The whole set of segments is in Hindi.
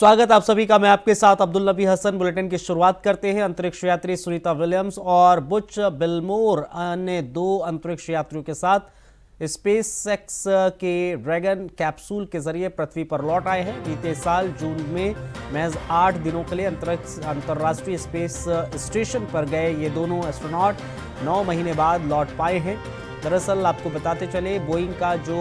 स्वागत आप सभी का। मैं आपके साथ अब्दुल नबी हसन। बुलेटिन की शुरुआत करते हैं। अंतरिक्ष यात्री सुनीता विलियम्स और बुच विल्मोर अन्य 2 अंतरिक्ष यात्रियों के साथ स्पेसएक्स के ड्रैगन कैप्सूल के जरिए पृथ्वी पर लौट आए हैं। बीते साल जून में महज 8 दिनों के लिए अंतर्राष्ट्रीय स्पेस स्टेशन पर गए ये दोनों एस्ट्रोनॉट 9 महीने बाद लौट पाए हैं। दरअसल आपको बताते चले, बोइंग का जो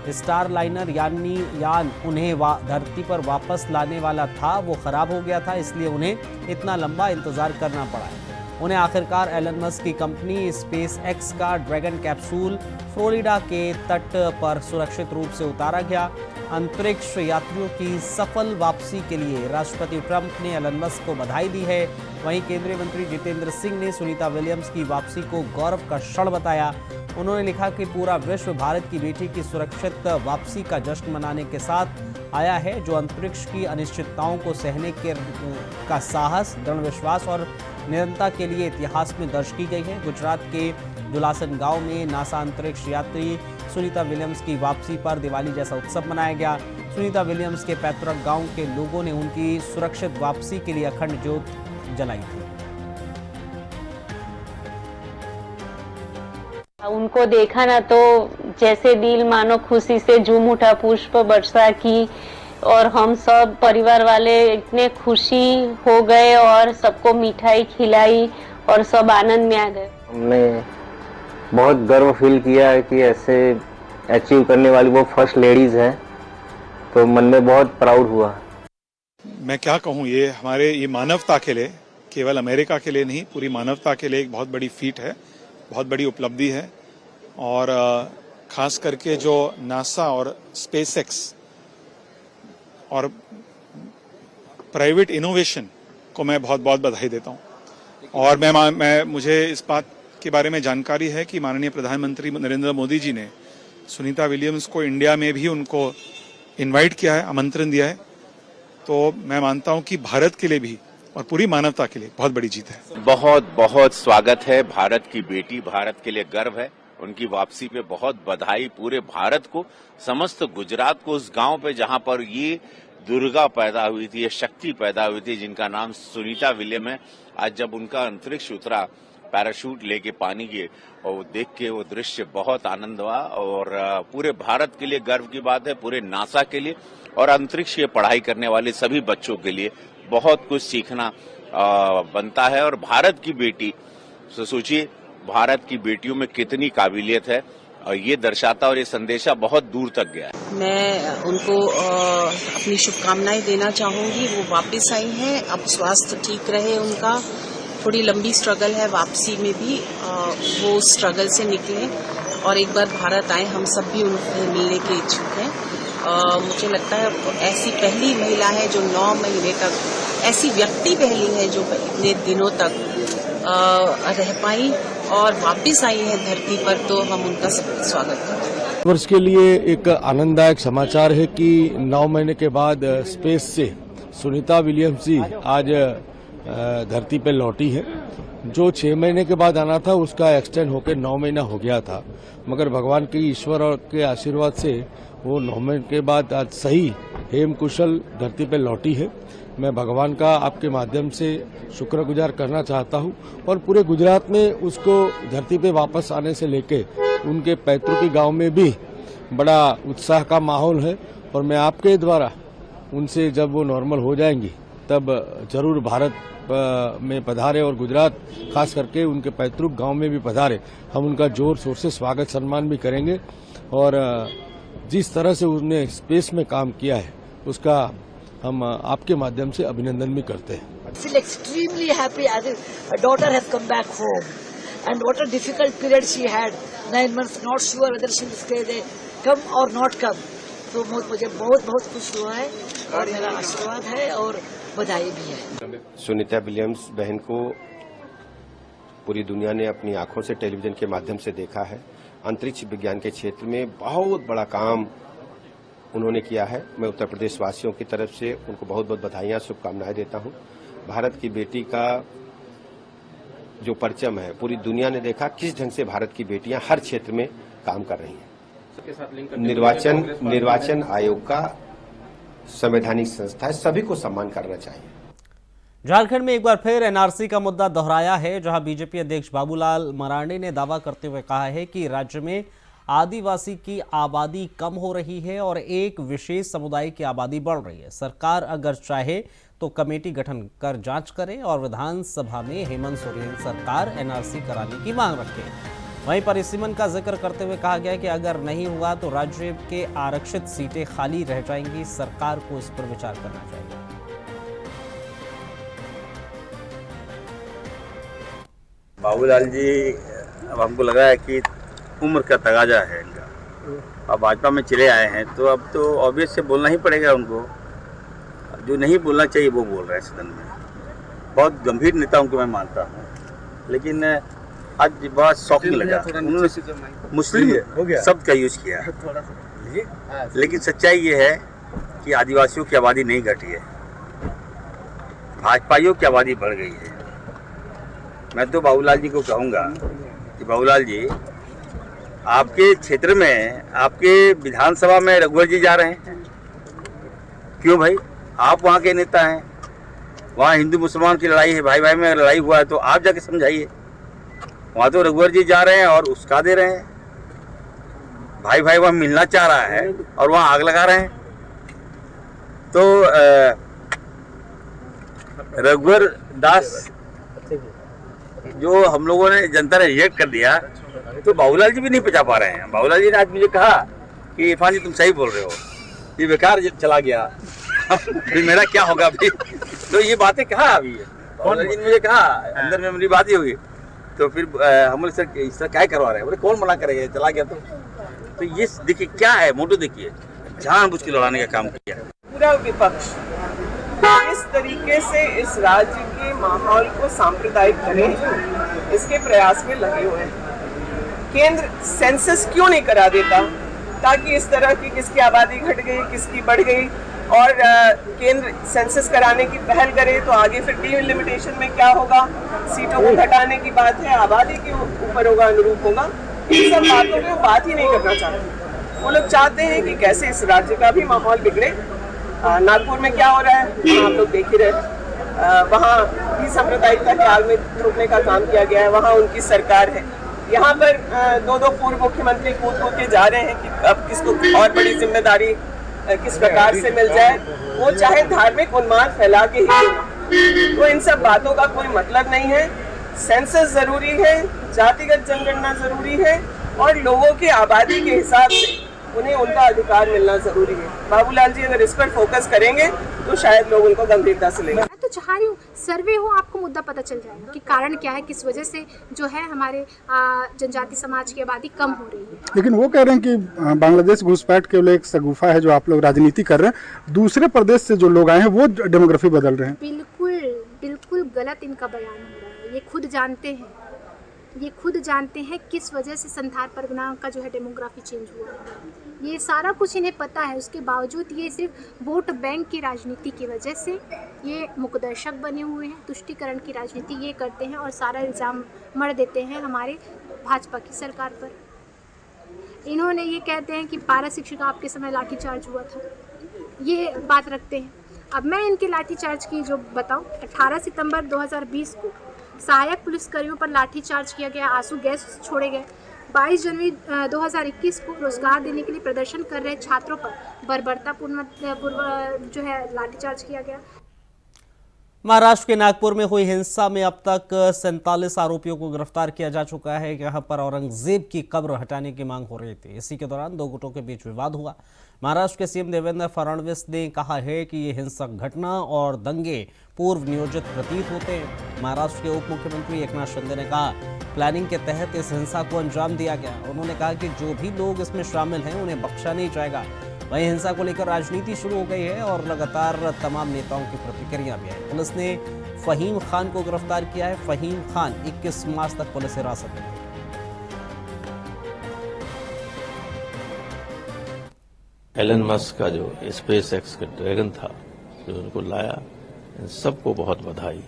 स्टार लाइनर यान उन्हें धरती पर वापस लाने वाला था वो खराब हो गया था, इसलिए उन्हें इतना लंबा इंतजार करना पड़ा है। उन्हें आखिरकार एलन मस्क की कंपनी स्पेस एक्स का ड्रैगन कैप्सूल फ्लोरिडा के तट पर सुरक्षित रूप से उतारा गया। अंतरिक्ष यात्रियों की सफल वापसी के लिए राष्ट्रपति ट्रंप ने एलन मस्क को बधाई दी है। वहीं केंद्रीय मंत्री जितेंद्र सिंह ने सुनीता विलियम्स की वापसी को गौरव का क्षण बताया। उन्होंने लिखा कि पूरा विश्व भारत की बेटी की सुरक्षित वापसी का जश्न मनाने के साथ आया है, जो अंतरिक्ष की अनिश्चितताओं को सहने का साहस, दृढ़ विश्वास और निरंतरता के लिए इतिहास में दर्ज की गई है। गुजरात के जुलासन गांव में नासा अंतरिक्ष यात्री सुनीता विलियम्स की वापसी पर दिवाली जैसा उत्सव मनाया गया। सुनीता विलियम्स के पैतृक गांव के लोगों ने उनकी सुरक्षित वापसी के लिए अखंड ज्योत जलाई थी। उनको देखा ना तो जैसे दिल मानो खुशी से झूम उठा, पुष्प वर्षा की और हम सब परिवार वाले इतने खुशी हो गए और सबको मिठाई खिलाई और सब आनंद में आ गए। हमने बहुत गर्व फील किया है कि ऐसे अचीव करने वाली वो फर्स्ट लेडीज हैं, तो मन में बहुत प्राउड हुआ। मैं क्या कहूँ, ये मानवता के लिए, केवल अमेरिका के लिए नहीं, पूरी मानवता के लिए एक बहुत बड़ी फीट है, बहुत बड़ी उपलब्धि है। और खास करके जो नासा और स्पेसएक्स और प्राइवेट इनोवेशन को मैं बहुत बहुत बधाई देता हूं। और मुझे इस बात के बारे में जानकारी है कि माननीय प्रधानमंत्री नरेंद्र मोदी जी ने सुनीता विलियम्स को इंडिया में भी उनको इनवाइट किया है, आमंत्रण दिया है। तो मैं मानता हूं कि भारत के लिए भी और पूरी मानवता के लिए बहुत बड़ी जीत है। बहुत बहुत स्वागत है। भारत की बेटी, भारत के लिए गर्व है। उनकी वापसी पे बहुत बधाई पूरे भारत को, समस्त गुजरात को, उस गांव पे जहां पर ये दुर्गा पैदा हुई थी, ये शक्ति पैदा हुई थी, जिनका नाम सुनीता विलियम है। आज जब उनका अंतरिक्ष उतरा पैराशूट लेके पानी के, और वो देख के वो दृश्य बहुत आनंद हुआ। और पूरे भारत के लिए गर्व की बात है, पूरे नासा के लिए और अंतरिक्ष की पढ़ाई करने वाले सभी बच्चों के लिए बहुत कुछ सीखना बनता है। और भारत की बेटी, सोचिए भारत की बेटियों में कितनी काबिलियत है, और ये दर्शाता और ये संदेशा बहुत दूर तक गया है। मैं उनको अपनी शुभकामनाएं देना चाहूंगी। वो वापस आई हैं, अब स्वास्थ्य ठीक रहे उनका। थोड़ी लंबी स्ट्रगल है वापसी में भी, वो स्ट्रगल से निकले और एक बार भारत आए। हम सब भी उनसे मिलने के इच्छुक हैं। मुझे लगता है ऐसी पहली महिला है जो 9 महीने तक, ऐसी व्यक्ति पहली है जो इतने दिनों तक रह पाई और वापस आई है धरती पर, तो हम उनका स्वागत करते हैं। वर्ष के लिए एक आनंददायक समाचार है कि 9 महीने के बाद स्पेस से सुनीता विलियम्स जी आज धरती पर लौटी है। जो 6 महीने के बाद आना था उसका एक्सटेंड होकर 9 महीना हो गया था, मगर भगवान के ईश्वर और के आशीर्वाद से वो 9 महीने के बाद आज सही हेम कुशल धरती पर लौटी है। मैं भगवान का आपके माध्यम से शुक्रगुजार करना चाहता हूं और पूरे गुजरात में उसको धरती पे वापस आने से लेके उनके पैतृक गांव में भी बड़ा उत्साह का माहौल है। और मैं आपके द्वारा उनसे जब वो नॉर्मल हो जाएंगी तब जरूर भारत में पधारे और गुजरात खास करके उनके पैतृक गांव में भी पधारे। हम उनका जोर शोर से स्वागत सम्मान भी करेंगे और जिस तरह से उन्होंने स्पेस में काम किया है उसका हम आपके माध्यम से अभिनंदन भी करते हैं। feel extremely happy as a daughter has come back home, and what a difficult period she had, 9 months, not sure whether she will stay there, come or not come. तो मुझे बहुत बहुत खुश हुआ है और मेरा आशीर्वाद है और बधाई भी है। सुनीता विलियम्स बहन को पूरी दुनिया ने अपनी आंखों से टेलीविजन के माध्यम से देखा है। अंतरिक्ष विज्ञान के क्षेत्र में बहुत बड़ा काम उन्होंने किया है। मैं उत्तर प्रदेश वासियों की तरफ से उनको बहुत बहुत बधाइयां, शुभकामनाएं देता हूं। भारत की बेटी का जो परचम है पूरी दुनिया ने देखा किस ढंग से भारत की बेटियां हर क्षेत्र में काम कर रही हैं। निर्वाचन आयोग का संवैधानिक संस्था है, सभी को सम्मान करना चाहिए। झारखंड में एक बार फिर एनआरसी का मुद्दा दोहराया है, जहां बीजेपी अध्यक्ष बाबूलाल मरांडी ने दावा करते हुए कहा है कि राज्य में आदिवासी की आबादी कम हो रही है और एक विशेष समुदाय की आबादी बढ़ रही है। सरकार अगर चाहे तो कमेटी गठन कर जांच करे और विधानसभा में हेमंत सोरेन सरकार एनआरसी कराने की मांग रखे। वहीं परिसीमन का जिक्र करते हुए कहा गया कि अगर नहीं हुआ तो राज्य के आरक्षित सीटें खाली रह जाएंगी। सरकार को इस पर विचार करना चाहिए। बाबूलाल जी, अब हमको लगा है कि उम्र का तगाजा है इनका। अब भाजपा में चले आए हैं तो अब तो ऑब्वियस से बोलना ही पड़ेगा उनको। जो नहीं बोलना चाहिए वो बोल रहे हैं सदन में। बहुत गंभीर नेता उनको मैं मानता हूँ, लेकिन आज बहुत शॉकिंग लगा। उन्होंने मुस्लिम शब्द का यूज किया, लेकिन सच्चाई ये है कि आदिवासियों की आबादी नहीं घटी है, भाजपाइयों की आबादी बढ़ गई है। मैं तो बाबूलाल जी को कहूँगा कि बाबूलाल जी, आपके क्षेत्र में, आपके विधानसभा में रघुवर जी जा रहे हैं, क्यों भाई? आप वहाँ के नेता हैं, वहाँ हिंदू मुसलमान की लड़ाई है, भाई भाई में लड़ाई हुआ है तो आप जाके समझाइए। वहाँ तो रघुवर जी जा रहे हैं और उसका दे रहे हैं, भाई भाई वहाँ मिलना चाह रहा है और वहाँ आग लगा रहे हैं। तो रघुवर दास जो हम लोगों ने, जनता ने रिजेक्ट कर दिया, तो बाबूलाल जी भी नहीं पचा पा रहे हैं। बाबूलाल जी ने आज मुझे कहा कि इरफान जी तुम सही बोल रहे हो, ये बेकार चला गया, फिर मेरा क्या होगा अभी? तो ये बातें कहा अभी बाबूलाल जी ने मुझे कहा, अंदर में मेरी बात ही होगी। तो फिर हम बोले सर इस तरह क्या करवा रहे हैं? बोले कौन मना करेगा, चला गया तो ये देखिए क्या है, मोटो देखिए, जानबूझ के लड़ाने का काम किया। पूरा विपक्ष इस तरीके से इस राज्य के माहौल को सांप्रदायिक करे, इसके प्रयास में लगे हुए हैं। केंद्र सेंसस क्यों नहीं करा देता ताकि इस तरह की किसकी आबादी घट गई, किसकी बढ़ गई, और केंद्र सेंसस कराने की पहल करे तो आगे फिर डिलिमिटेशन में क्या होगा, सीटों को घटाने की बात है, आबादी के ऊपर होगा, अनुरूप होगा। इन सब बातों में वो बात ही नहीं करना चाहते। वो लोग चाहते हैं कि कैसे इस राज्य का भी माहौल बिगड़े। नागपुर में क्या हो रहा है आप लोग देख ही रहे, वहाँ भी सांप्रदायिकता के आग में रोकने का काम किया गया है, वहाँ उनकी सरकार है। यहाँ पर दो पूर्व मुख्यमंत्री कूद के जा रहे हैं कि अब किसको और बड़ी जिम्मेदारी किस प्रकार से मिल जाए, वो चाहे धार्मिक उन्माद फैला के ही। तो इन सब बातों का कोई मतलब नहीं है। सेंसस जरूरी है, जातिगत जनगणना जरूरी है, और लोगों की आबादी के हिसाब से उन्हें उनका अधिकार मिलना जरूरी है। बाबूलाल जी अगर इस पर फोकस करेंगे तो शायद लोग उनको गंभीरता से लेंगे। तो चाह रही हूँ सर्वे हो, आपको मुद्दा पता चल जाएगा कि कारण क्या है, किस वजह से जो है हमारे जनजाति समाज की आबादी कम हो रही है। लेकिन वो कह रहे हैं कि बांग्लादेश घुसपैठ केवल एक शगुफा है जो आप लोग राजनीति कर रहे हैं, दूसरे प्रदेश से जो लोग आए हैं वो डेमोग्राफी बदल रहे हैं। बिल्कुल गलत इनका बयान हो रहा है। ये खुद जानते हैं किस वजह से संथाल परगना का जो है डेमोग्राफी चेंज हुआ है। ये सारा कुछ इन्हें पता है, उसके बावजूद ये सिर्फ वोट बैंक की राजनीति की वजह से ये मुकदर्शक बने हुए हैं, तुष्टीकरण की राजनीति ये करते हैं और सारा इल्ज़ाम मढ़ देते हैं हमारे भाजपा की सरकार पर। इन्होंने ये कहते हैं कि पारा शिक्षिका आपके समय लाठीचार्ज हुआ था, ये बात रखते हैं। अब मैं इनके लाठीचार्ज की जो बताऊं, 18 सितंबर 2020 को सहायक पुलिसकर्मियों पर लाठीचार्ज किया गया, आंसू गैस छोड़े गए। 22 जनवरी 2021 को रोजगार देने के लिए प्रदर्शन कर रहे छात्रों पर बर्बरतापूर्ण जो है लाठीचार्ज किया गया। महाराष्ट्र के नागपुर में हुई हिंसा में अब तक 47 आरोपियों को गिरफ्तार किया जा चुका है। यहाँ पर औरंगजेब की कब्र हटाने की मांग हो रही थी। इसी के दौरान दो गुटों के बीच विवाद हुआ। महाराष्ट्र के सीएम देवेंद्र फडणवीस ने कहा है कि ये हिंसक घटना और दंगे पूर्व नियोजित प्रतीत होते हैं। महाराष्ट्र के उप मुख्यमंत्री एकनाथ शिंदे ने कहा प्लानिंग के तहत इस हिंसा को अंजाम दिया गया। उन्होंने कहा कि जो भी लोग इसमें शामिल हैं उन्हें बख्शा नहीं जाएगा। वहीं हिंसा को लेकर राजनीति शुरू हो गई है और लगातार तमाम नेताओं की प्रतिक्रिया भी है। पुलिस ने फहीम खान को गिरफ्तार किया है। फहीम खान 21 मार्च तक पुलिस हिरासत में है। एलन मस्क का जो स्पेस एक्स का ड्रैगन था जो उनको लाया, इन सबको बहुत बधाई।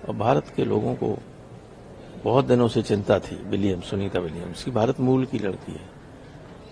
और भारत के लोगों को बहुत दिनों से चिंता थी सुनीता विलियम्स की, भारत मूल की लड़की है,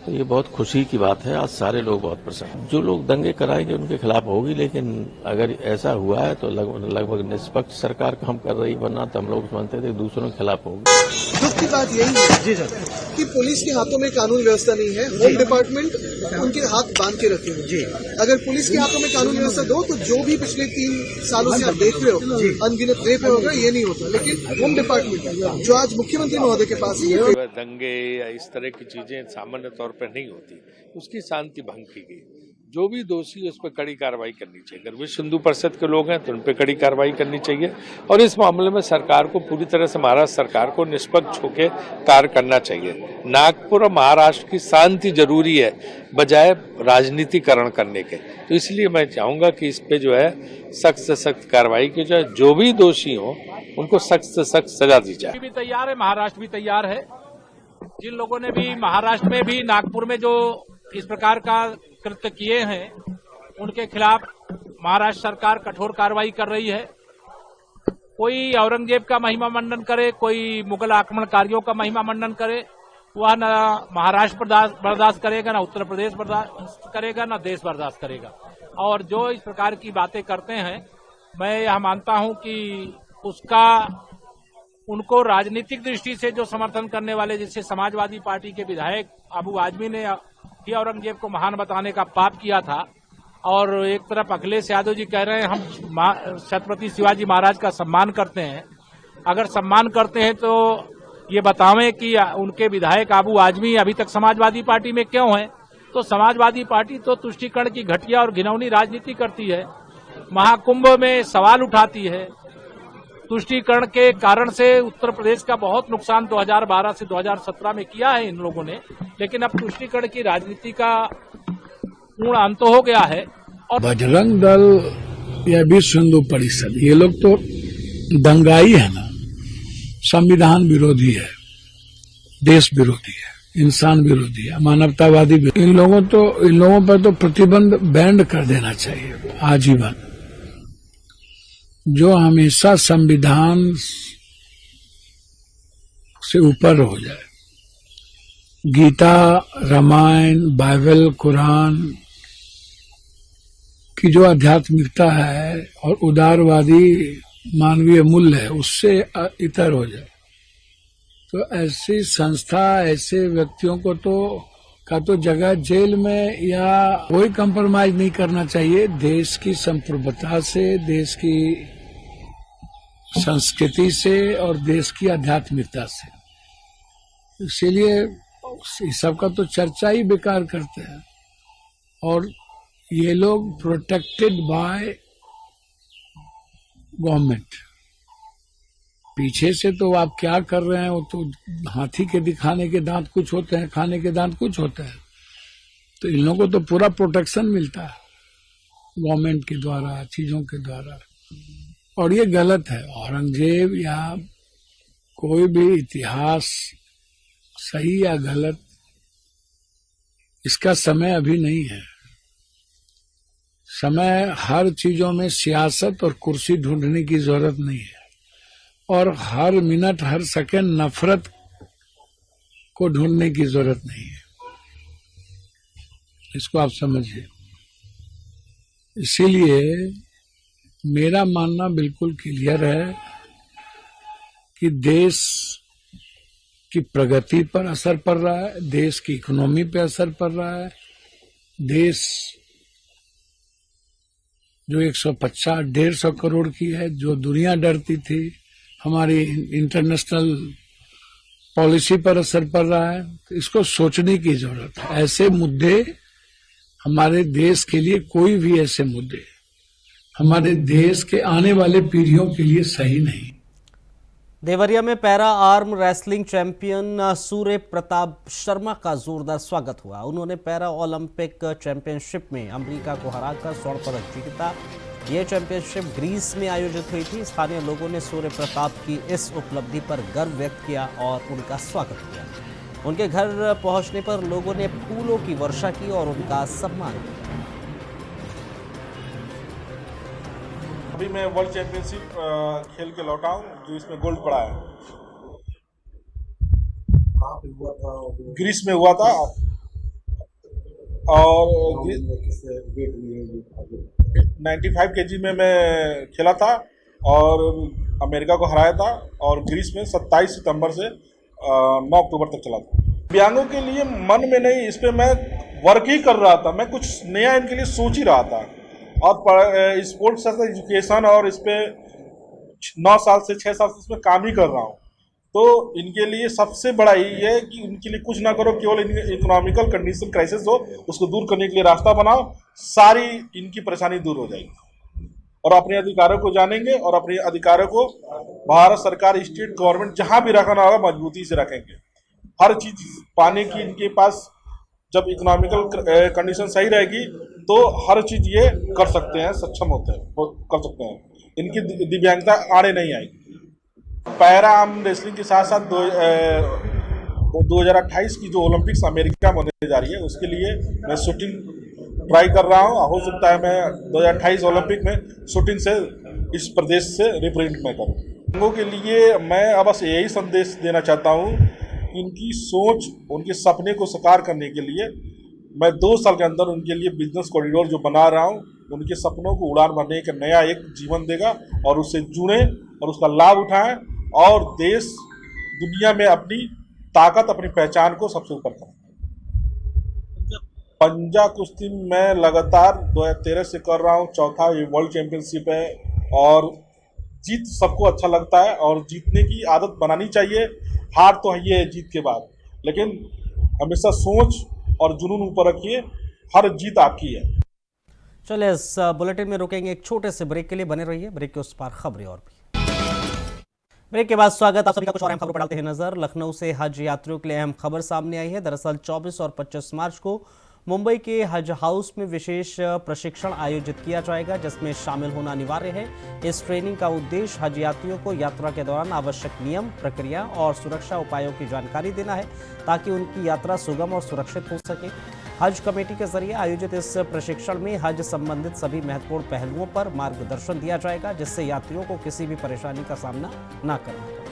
तो ये बहुत खुशी की बात है। आज सारे लोग बहुत प्रसन्न। जो लोग दंगे कराएंगे उनके खिलाफ होगी, लेकिन अगर ऐसा हुआ है तो लगभग निष्पक्ष सरकार काम कर रही, वरना तो हम लोग मानते थे दूसरों के खिलाफ होगी। दुख की बात यही है जी सर कि पुलिस के हाथों में कानून व्यवस्था नहीं है। होम डिपार्टमेंट उनके हाथ बांध के रखे हुए जी। अगर पुलिस के हाथों में कानून व्यवस्था दो तो जो भी पिछले 3 सालों से आप देख रहे हो अनगिनत रेप होगा, ये नहीं होता। लेकिन होम डिपार्टमेंट जो आज मुख्यमंत्री महोदय के पास है, दंगे या इस तरह की चीजें सामान्य तौर पर नहीं होती, उसकी शांति भंग की गई। जो भी दोषी है उस पर कड़ी कार्रवाई करनी चाहिए। अगर विश्व हिंदू परिषद के लोग हैं तो उन पर कड़ी कार्रवाई करनी चाहिए और इस मामले में सरकार को पूरी तरह से, महाराष्ट्र सरकार को निष्पक्ष होकर कार्य करना चाहिए। नागपुर और महाराष्ट्र की शांति जरूरी है बजाय राजनीतिकरण करने के। तो इसलिए मैं चाहूंगा कि इस पे जो है सख्त से सख्त कार्रवाई की जाए, जो भी दोषी हो उनको सख्त से सख्त सजा दी जाए। भी तैयार है, महाराष्ट्र भी तैयार है। जिन लोगों ने भी महाराष्ट्र में भी नागपुर में जो इस प्रकार का कृत्य किए हैं उनके खिलाफ महाराष्ट्र सरकार कठोर कार्रवाई कर रही है। कोई औरंगजेब का महिमा मंडन करे, कोई मुगल आक्रमणकारियों का महिमा मंडन करे, वह न महाराष्ट्र बर्दाश्त करेगा, न उत्तर प्रदेश बर्दाश्त करेगा, न देश बर्दाश्त करेगा। और जो इस प्रकार की बातें करते हैं, मैं यह मानता हूं कि उसका उनको राजनीतिक दृष्टि से जो समर्थन करने वाले, जैसे समाजवादी पार्टी के विधायक अबू आजमी ने ही औरंगजेब को महान बताने का पाप किया था, और एक तरफ अखिलेश यादव जी कह रहे हैं हम छत्रपति शिवाजी महाराज का सम्मान करते हैं। अगर सम्मान करते हैं तो ये बतावें कि उनके विधायक अबू आजमी अभी तक समाजवादी पार्टी में क्यों हैं? तो समाजवादी पार्टी तो तुष्टीकरण की घटिया और घिनौनी राजनीति करती है, महाकुंभ में सवाल उठाती है। तुष्टीकरण के कारण से उत्तर प्रदेश का बहुत नुकसान 2012 से 2017 में किया है इन लोगों ने, लेकिन अब तुष्टीकरण की राजनीति का पूर्ण अंत हो गया है। और बजरंग दल या विश्व हिंदू परिषद, ये लोग तो दंगाई है ना, संविधान विरोधी है, देश विरोधी है, इंसान विरोधी है, मानवतावादी भी। इन लोगों पर तो प्रतिबंध बैंड कर देना चाहिए आजीवन। जो हमेशा संविधान से ऊपर हो जाए, गीता, रामायण, बाइबल, कुरान की जो आध्यात्मिकता है और उदारवादी मानवीय मूल्य है, उससे इतर हो जाए, तो ऐसी संस्था, ऐसे व्यक्तियों को तो जगह जेल में या कोई कंप्रोमाइज नहीं करना चाहिए देश की संप्रभुता से, देश की संस्कृति से और देश की आध्यात्मिकता से। इसीलिए इस सब का तो चर्चा ही बेकार करते हैं। और ये लोग प्रोटेक्टेड बाय गवर्नमेंट। पीछे से तो आप क्या कर रहे हैं, वो तो हाथी के दिखाने के दांत कुछ होते हैं, खाने के दांत कुछ होते हैं। तो इन लोगों को तो पूरा प्रोटेक्शन मिलता है गवर्नमेंट के द्वारा, चीजों के द्वारा, और ये गलत है। औरंगजेब या कोई भी इतिहास, सही या गलत, इसका समय अभी नहीं है। समय हर चीजों में सियासत और कुर्सी ढूंढने की जरूरत नहीं है, और हर मिनट हर सेकंड नफरत को ढूंढने की जरूरत नहीं है। इसको आप समझिए। इसीलिए मेरा मानना बिल्कुल क्लियर है कि देश की प्रगति पर असर पड़ रहा है, देश की इकोनॉमी पे असर पड़ रहा है। देश जो 150-150 करोड़ की है, जो दुनिया डरती थी, हमारी इंटरनेशनल पॉलिसी पर असर पड़ रहा है। तो इसको सोचने की जरूरत है। ऐसे मुद्दे हमारे देश के लिए, कोई भी ऐसे मुद्दे हमारे देश के आने वाले पीढ़ियों के लिए सही नहीं। देवरिया में para arm wrestling champion Surya Pratap Sharma का जोरदार स्वागत हुआ। उन्होंने पैरा ओलंपिक चैंपियनशिप में अमेरिका को हराकर स्वर्ण पदक जीता। ये चैंपियनशिप ग्रीस में आयोजित हुई थी। स्थानीय लोगों ने सूर्य प्रताप की इस उपलब्धि पर गर्व व्यक्त किया और उनका स्वागत किया। उनके घर पहुंचने पर लोगों ने फूलों की वर्षा की और उनका सम्मान किया। अभी मैं वर्ल्ड चैंपियनशिप खेल के लौटा हूँ, जो इसमें गोल्ड पड़ा है। कहाँ पे हुआ था? ग्रीस में हुआ था। और 95 kg में मैं खेला था और अमेरिका को हराया था और ग्रीस में 27 सितंबर से 9 अक्टूबर तक चला था। दिव्यांगों के लिए मन में नहीं, इस पे मैं वर्क ही कर रहा था, मैं कुछ नया इनके लिए सोच ही रहा था और स्पोर्ट्स एजुकेशन और इस पे 9 साल से 6 साल से इसमें काम ही कर रहा हूँ। तो इनके लिए सबसे बड़ा यही है कि इनके लिए कुछ ना करो, केवल इकोनॉमिकल कंडीशन क्राइसिस हो उसको दूर करने के लिए रास्ता बनाओ, सारी इनकी परेशानी दूर हो जाएगी और अपने अधिकारों को जानेंगे और अपने अधिकारों को भारत सरकार, स्टेट गवर्नमेंट जहां भी रखना होगा मजबूती से रखेंगे। हर चीज पाने की इनके पास जब इकोनॉमिकल कंडीशन सही रहेगी तो हर चीज ये कर सकते हैं, सक्षम होते हैं, कर सकते हैं, इनकी दिव्यांगता आड़े नहीं आएगी। पैरा आर्म रेसलिंग के साथ साथ 2028 की जो ओलंपिक्स अमेरिका में होने जा रही है उसके लिए मैं शूटिंग ट्राई कर रहा हूँ। हो सकता है मैं 2028 ओलंपिक में शूटिंग से इस प्रदेश से रिप्रेजेंट मैं करूँ। लोगों के लिए मैं बस यही संदेश देना चाहता हूँ, इनकी सोच, उनके सपने को साकार करने के लिए मैं 2 साल के अंदर उनके लिए बिजनेस कॉरिडोर जो बना रहा हूँ, उनके सपनों को उड़ान भरने का नया एक जीवन देगा और उससे जुड़े और उसका लाभ उठाएं और देश दुनिया में अपनी ताकत, अपनी पहचान को सबसे ऊपर करें। पंजा कुश्ती मैं लगातार 2013 से कर रहा हूँ, चौथा ये वर्ल्ड चैंपियनशिप है और जीत सबको अच्छा लगता है और जीतने की आदत बनानी चाहिए। हार तो है जीत के बाद, लेकिन हमेशा सोच और जुनून ऊपर रखिए, हर जीत आपकी है। चलिए इस बुलेटिन में रुकेंगे एक छोटे से ब्रेक के लिए, बने रहिए। ब्रेक के उस पार खबरें और भी। ब्रेक के बाद स्वागत आप सभी का। कुछ और अहम खबरों पर डालते हैं नजर। लखनऊ से हज यात्रियों के लिए अहम खबर सामने आई है। दरअसल 24 और 25 मार्च को मुंबई के हज हाउस में विशेष प्रशिक्षण आयोजित किया जाएगा, जिसमें शामिल होना अनिवार्य है। इस ट्रेनिंग का उद्देश्य हज यात्रियों को यात्रा के दौरान आवश्यक नियम, प्रक्रिया और सुरक्षा उपायों की जानकारी देना है, ताकि उनकी यात्रा सुगम और सुरक्षित हो सके। हज कमेटी के जरिए आयोजित इस प्रशिक्षण में हज संबंधित सभी महत्वपूर्ण पहलुओं पर मार्गदर्शन दिया जाएगा, जिससे यात्रियों को किसी भी परेशानी का सामना न करना पड़े।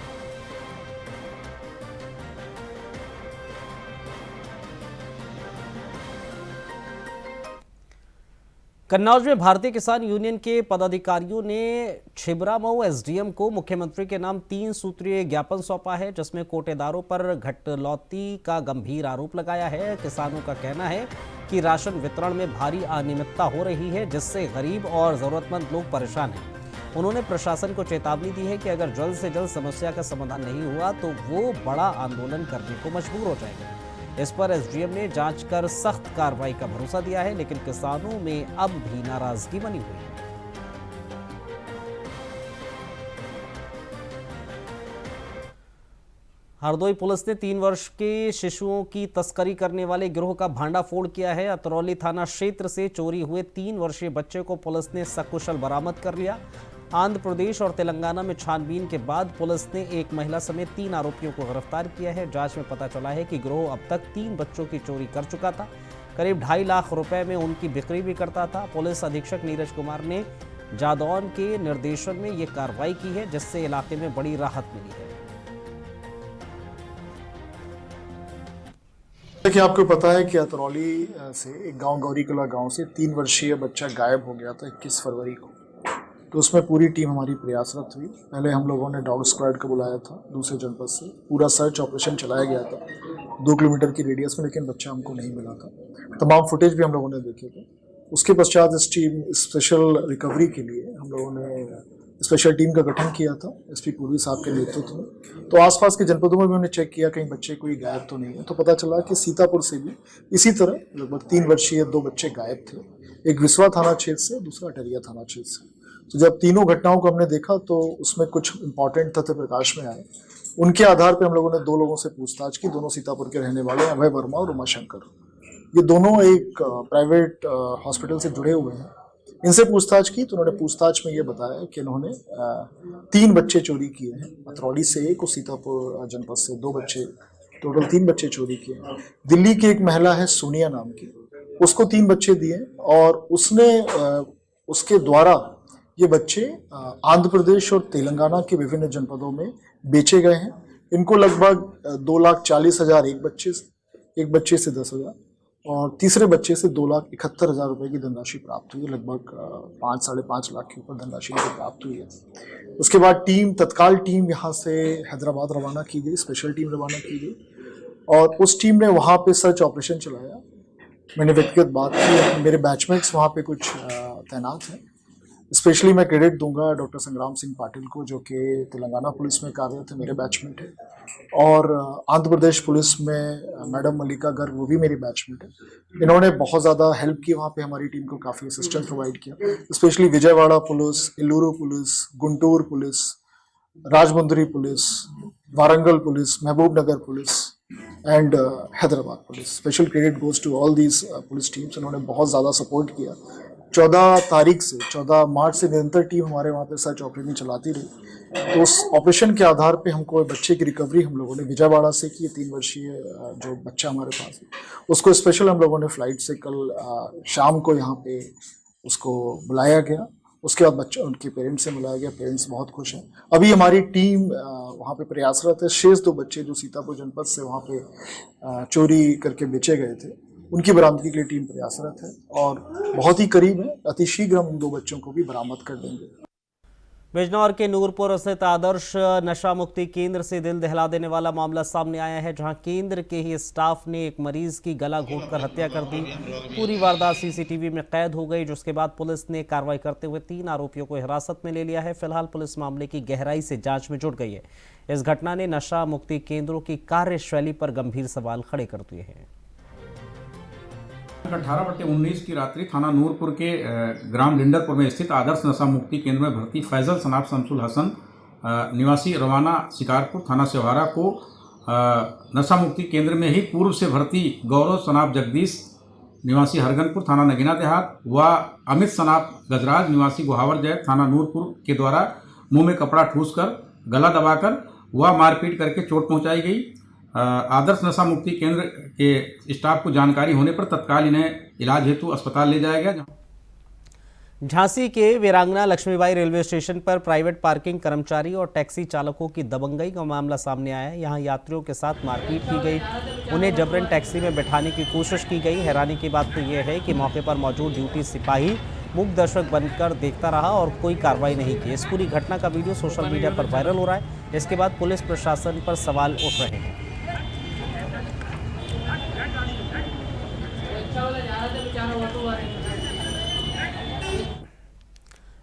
कन्नौज में भारतीय किसान यूनियन के पदाधिकारियों ने छिबरामऊ एसडीएम को मुख्यमंत्री के नाम 3 सूत्रीय ज्ञापन सौंपा है, जिसमें कोटेदारों पर घटलौती का गंभीर आरोप लगाया है। किसानों का कहना है कि राशन वितरण में भारी अनियमितता हो रही है, जिससे गरीब और जरूरतमंद लोग परेशान हैं। उन्होंने प्रशासन को चेतावनी दी है कि अगर जल्द से जल्द समस्या का समाधान नहीं हुआ तो वो बड़ा आंदोलन करने को मजबूर हो जाएंगे। इस पर एसडीएम ने जांच कर सख्त कार्रवाई का भरोसा दिया है, लेकिन किसानों में अब भी नाराजगी बनी हुई है। हरदोई पुलिस ने 3 वर्ष के शिशुओं की तस्करी करने वाले गिरोह का भांडाफोड़ किया है। अतरौली थाना क्षेत्र से चोरी हुए 3 वर्षीय बच्चे को पुलिस ने सकुशल बरामद कर लिया। आंध्र प्रदेश और तेलंगाना में छानबीन के बाद पुलिस ने एक महिला समेत 3 आरोपियों को गिरफ्तार किया है। जांच में पता चला है कि गिरोह अब तक 3 बच्चों की चोरी कर चुका था। करीब 2.5 लाख रुपए में उनकी बिक्री भी करता था। पुलिस अधीक्षक नीरज कुमार ने जादौन के निर्देशन में ये कार्रवाई की है, जिससे इलाके में बड़ी राहत मिली है। देखिए, आपको पता है कि अतरौली से एक गांव गौरीकला गांव से 3 वर्षीय बच्चा गायब हो गया था 21 फरवरी को। तो उसमें पूरी टीम हमारी प्रयासरत हुई। पहले हम लोगों ने डॉग स्क्वाड को बुलाया था दूसरे जनपद से, पूरा सर्च ऑपरेशन चलाया गया था 2 किलोमीटर की रेडियस में, लेकिन बच्चा हमको नहीं मिला था। तमाम फुटेज भी हम लोगों ने देखे थे। उसके पश्चात इस टीम स्पेशल रिकवरी के लिए हम लोगों ने स्पेशल टीम का गठन किया था एसपी पूर्वी साहब के नेतृत्व में। तो आसपास के जनपदों में भी उन्होंने चेक किया कहीं बच्चे कोई गायब तो नहीं है। तो पता चला कि सीतापुर से भी इसी तरह लगभग 3 वर्षीय 2 बच्चे गायब थे, एक विसवा थाना क्षेत्र से, दूसरा अटरिया थाना क्षेत्र से। तो जब तीनों घटनाओं को हमने देखा तो उसमें कुछ इंपॉर्टेंट तथ्य प्रकाश में आए। उनके आधार पर हम लोगों ने 2 लोगों से पूछताछ की। दोनों सीतापुर के रहने वाले अभय वर्मा और उमाशंकर। ये दोनों एक प्राइवेट हॉस्पिटल से जुड़े हुए हैं। इनसे पूछताछ की तो उन्होंने पूछताछ में ये बताया कि इन्होंने 3 बच्चे चोरी किए हैं। अतरौली से 1 और सीतापुर जनपद से 2 बच्चे, टोटल 3 बच्चे चोरी किए। दिल्ली की एक महिला है सोनिया नाम की, उसको 3 बच्चे दिए और उसने उसके द्वारा ये बच्चे आंध्र प्रदेश और तेलंगाना के विभिन्न जनपदों में बेचे गए हैं। इनको लगभग 2,40,000 एक बच्चे से 10,000, और तीसरे बच्चे से 2,71,000 रुपए की धनराशि प्राप्त हुई है। लगभग 5-5.5 लाख के ऊपर धनराशि मुझे प्राप्त हुई है। उसके बाद तत्काल टीम यहाँ से हैदराबाद रवाना की गई, स्पेशल टीम रवाना की गई और उस टीम ने वहाँ पे सर्च ऑपरेशन चलाया। मैंने व्यक्तिगत बात की, मेरे बैचमेट्स वहाँ पे कुछ तैनात हैं। स्पेशली मैं क्रेडिट दूंगा डॉक्टर संग्राम सिंह पाटिल को, जो कि तेलंगाना पुलिस में कार्यरत है, मेरे बैचमेट है, और आंध्र प्रदेश पुलिस में मैडम मल्लिका गर्ग, वो भी मेरी बैचमेट है। इन्होंने बहुत ज़्यादा हेल्प की, वहाँ पे हमारी टीम को काफ़ी असिस्टेंस प्रोवाइड किया। Specially Vijayawada police, Eluru police, Guntur police, Rajahmundry police, Warangal police, Mahbub Nagar police and Hyderabad police. Special credit goes to all these police teams. इन्होंने बहुत ज़्यादा सपोर्ट किया। 14 मार्च से निरंतर टीम हमारे वहाँ पे सर्च ऑपरेशन चलाती रही। तो उस ऑपरेशन के आधार पे हमको बच्चे की रिकवरी हम लोगों ने विजयवाड़ा से की। 3 वर्षीय जो बच्चा हमारे पास है, उसको स्पेशल हम लोगों ने फ्लाइट से कल शाम को यहाँ पे उसको बुलाया गया। उसके बाद बच्चा उनके पेरेंट्स से मिलाया गया। पेरेंट्स बहुत खुश हैं। अभी हमारी टीम वहाँ पे प्रयासरत है। शेष 2 बच्चे जो सीतापुर जनपद से वहाँ पे चोरी करके बेचे गए थे, उनकी बरामदगी के लिए टीम प्रयासरत है और बहुत ही करीब है, अतिशीघ्र हम उन 2 बच्चों को भी बरामद कर देंगे। बिजनौर के नूरपुर स्थित आदर्श नशा मुक्ति केंद्र से दिल दहला देने वाला मामला सामने आया है, जहां केंद्र के ही स्टाफ ने एक मरीज की गला घोंटकर हत्या कर दी। पूरी वारदात सीसीटीवी में कैद हो गई, जिसके बाद पुलिस ने कार्रवाई करते हुए 3 आरोपियों को हिरासत में ले लिया है। फिलहाल पुलिस मामले की गहराई से जांच में जुट गई है। इस घटना ने नशा मुक्ति केंद्रों की कार्यशैली पर गंभीर सवाल खड़े कर दिए हैं। 18/19 की रात्रि थाना नूरपुर के ग्राम लिंडरपुर में स्थित आदर्श नशा मुक्ति केंद्र में भर्ती फैजल सनाब शमसुल हसन निवासी रवाना शिकारपुर थाना सेवारा को नशा मुक्ति केंद्र में ही पूर्व से भर्ती गौरव सनाब जगदीश निवासी हरगनपुर थाना नगीना देहात व अमित सनाब गजराज निवासी गुहावर जैत थाना नूरपुर के द्वारा मुंह में कपड़ा ठूसकर गला दबाकर व मारपीट करके चोट पहुंचाई गई। आदर्श नशा मुक्ति केंद्र के स्टाफ को जानकारी होने पर तत्काल इन्हें इलाज हेतु अस्पताल ले जाया गया। झांसी के वीरांगना लक्ष्मीबाई रेलवे स्टेशन पर प्राइवेट पार्किंग कर्मचारी और टैक्सी चालकों की दबंगई का मामला सामने आया है। यहां यात्रियों के साथ मारपीट की गई, उन्हें जबरन टैक्सी में बैठाने की कोशिश की गई। हैरानी की बात तो यह है कि मौके पर मौजूद ड्यूटी सिपाही मूक दर्शक बनकर देखता रहा और कोई कार्रवाई नहीं की। इस पूरी घटना का वीडियो सोशल मीडिया पर वायरल हो रहा है। इसके बाद पुलिस प्रशासन पर सवाल उठ रहे हैं।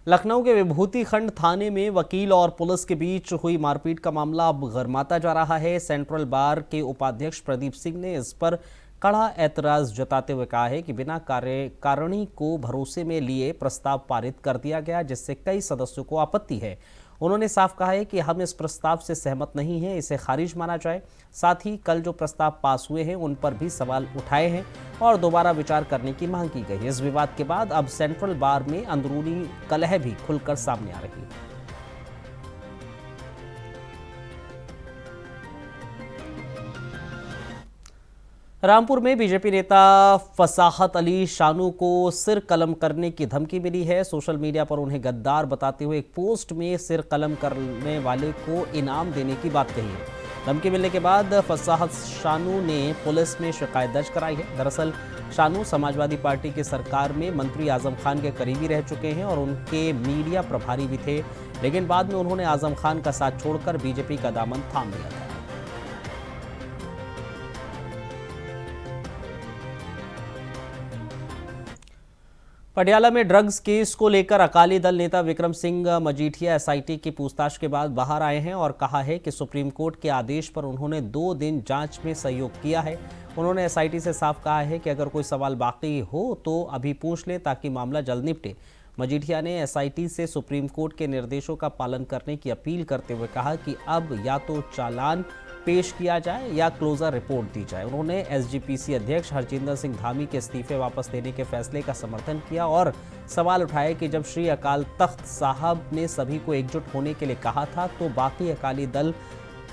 लखनऊ के विभूति खंड थाने में वकील और पुलिस के बीच हुई मारपीट का मामला अब गरमाता जा रहा है। सेंट्रल बार के उपाध्यक्ष प्रदीप सिंह ने इस पर कड़ा ऐतराज जताते हुए कहा है कि बिना कार्यकारिणी को भरोसे में लिए प्रस्ताव पारित कर दिया गया, जिससे कई सदस्यों को आपत्ति है। उन्होंने साफ कहा है कि हम इस प्रस्ताव से सहमत नहीं हैं, इसे खारिज माना जाए। साथ ही कल जो प्रस्ताव पास हुए हैं उन पर भी सवाल उठाए हैं और दोबारा विचार करने की मांग की गई। इस विवाद के बाद अब सेंट्रल बार में अंदरूनी कलह भी खुलकर सामने आ रही है। रामपुर में बीजेपी नेता फसाहत अली शानू को सिर कलम करने की धमकी मिली है। सोशल मीडिया पर उन्हें गद्दार बताते हुए एक पोस्ट में सिर कलम करने वाले को इनाम देने की बात कही है। धमकी मिलने के बाद फसाहत शानू ने पुलिस में शिकायत दर्ज कराई है। दरअसल शानू समाजवादी पार्टी की सरकार में मंत्री आजम खान के करीबी रह चुके हैं और उनके मीडिया प्रभारी भी थे, लेकिन बाद में उन्होंने आजम खान का साथ छोड़कर बीजेपी का दामन थाम लिया था। पटियाला में ड्रग्स केस को लेकर अकाली दल नेता विक्रम सिंह मजीठिया एसआईटी की पूछताछ के बाद बाहर आए हैं और कहा है कि सुप्रीम कोर्ट के आदेश पर उन्होंने 2 दिन जांच में सहयोग किया है। उन्होंने एसआईटी से साफ कहा है कि अगर कोई सवाल बाकी हो तो अभी पूछ लें ताकि मामला जल्द निपटे। मजीठिया ने एसआईटी से सुप्रीम कोर्ट के निर्देशों का पालन करने की अपील करते हुए कहा कि अब या तो चालान पेश किया जाए या क्लोजर रिपोर्ट दी जाए। उन्होंने एसजीपीसी अध्यक्ष हरजिंदर सिंह धामी के इस्तीफे वापस लेने के फैसले का समर्थन किया और सवाल उठाया कि जब श्री अकाल तख्त साहब ने सभी को एकजुट होने के लिए कहा था तो बाकी अकाली दल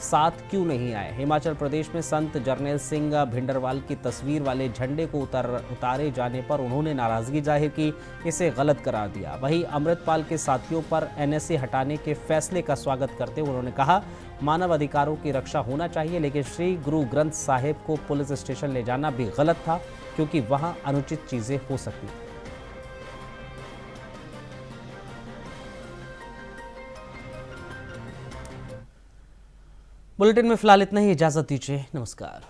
साथ क्यों नहीं आए। हिमाचल प्रदेश में संत जरनैल सिंह भिंडरवाल की तस्वीर वाले झंडे को उतारे जाने पर उन्होंने नाराजगी जाहिर की, इसे गलत करार दिया। वहीं अमृतपाल के साथियों पर एनएसए हटाने के फैसले का स्वागत करते हुए उन्होंने कहा, मानव अधिकारों की रक्षा होना चाहिए, लेकिन श्री गुरु ग्रंथ साहिब को पुलिस स्टेशन ले जाना भी गलत था, क्योंकि वहां अनुचित चीजें हो सकती थी। बुलेटिन में फिलहाल इतना ही, इजाजत दीजिए, नमस्कार।